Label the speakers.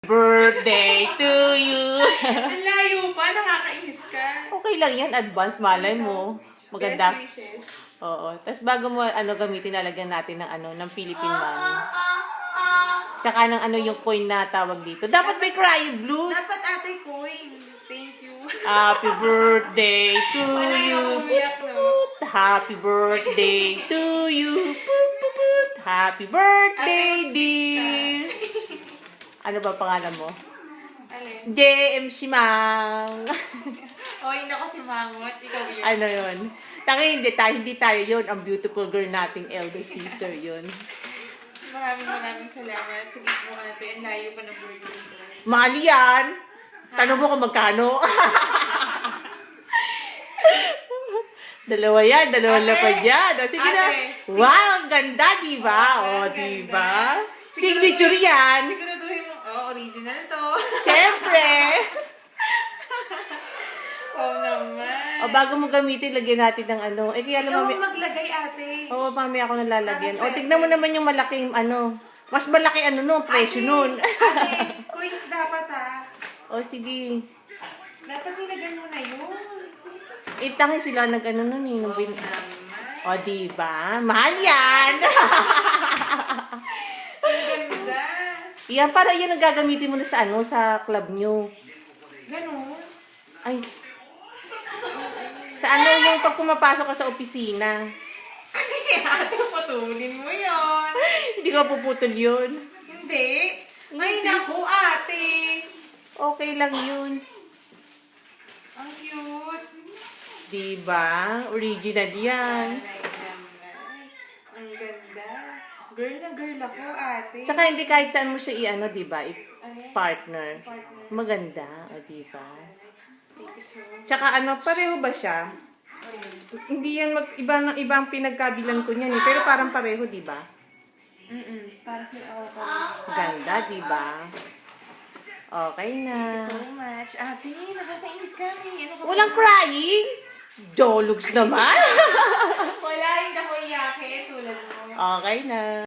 Speaker 1: Birthday to you.
Speaker 2: Ang layo pa, nakakainis ka.
Speaker 1: Okay lang yan, advance, malay mo. Maganda.
Speaker 2: Best wishes.
Speaker 1: Oo. Tapos bago mo gamitin, nalagyan natin ng Philippine money. Tsaka ng yung coin na tawag dito. Dapat may cry blues.
Speaker 2: Dapat ate coin. Thank you.
Speaker 1: Happy birthday to
Speaker 2: Wala
Speaker 1: you.
Speaker 2: yung umiyak, no?
Speaker 1: Happy birthday to you. Put, put, put. Happy birthday,
Speaker 2: Ate,
Speaker 1: dear. Ano ba pangalan mo?
Speaker 2: Alin?
Speaker 1: JM Simang.
Speaker 2: O, hindi ako si Mangot. Ikaw yun.
Speaker 1: Ano yun? Hindi tayo yun. Ang beautiful girl nating eldest sister yun.
Speaker 2: Maraming salamat. Sige po ate, ang layo pa ng birthday ko.
Speaker 1: Mahal yan. Tanong mo kung magkano. Dalawa yan. Dalawa
Speaker 2: Ate!
Speaker 1: lapad yan. O, sige na.
Speaker 2: Ate!
Speaker 1: Wow, ang ganda, diba? O,
Speaker 2: Ang ganda.
Speaker 1: diba? Signature yan.
Speaker 2: Siguraduhin mo, original to.
Speaker 1: Siyempre.
Speaker 2: Oo naman.
Speaker 1: O, bago mo gamitin, lagyan natin ng ano. Kaya
Speaker 2: Ikaw
Speaker 1: naman,
Speaker 2: ang maglagay ate.
Speaker 1: oo, mamaya ako nalalagyan.
Speaker 2: Para
Speaker 1: O, tignan mo naman yung malaking mas malaki presyo nun.
Speaker 2: Ate, coins dapat
Speaker 1: O, sige.
Speaker 2: Dapat nilagyan mo na yun.
Speaker 1: Itangin sila nun eh.
Speaker 2: Oo naman.
Speaker 1: O, diba? Mahal yan.
Speaker 2: Ang ganda.
Speaker 1: Yan, para yan ang gagamitin mo na sa club nyo.
Speaker 2: Ganun.
Speaker 1: Ay. Sa yung pag pumapasok ka sa opisina.
Speaker 2: Ate, putulin mo yun.
Speaker 1: Hindi ko puputol yun.
Speaker 2: Hindi. Ay, naku, ate.
Speaker 1: Okay lang yun.
Speaker 2: Ang cute.
Speaker 1: Diba? Original yan.
Speaker 2: Ay, naman. Ang ganda. Girl na girl ako, ate.
Speaker 1: Tsaka hindi kahit saan mo siya diba? Partner.
Speaker 2: Partner.
Speaker 1: Maganda. O, diba?
Speaker 2: Thank you so much.
Speaker 1: Tsaka pareho ba siya? Hindi yan ibang pinagkabilan ko niyan eh. Pero parang pareho, diba?
Speaker 2: Para sa ako pa.
Speaker 1: Ganda, diba? Okay na.
Speaker 2: So much. Ate, nakakainis kami. Ano ka
Speaker 1: Walang crying? Jologs naman.
Speaker 2: Wala, hindi ako iyakin tulad mo.
Speaker 1: Okay na.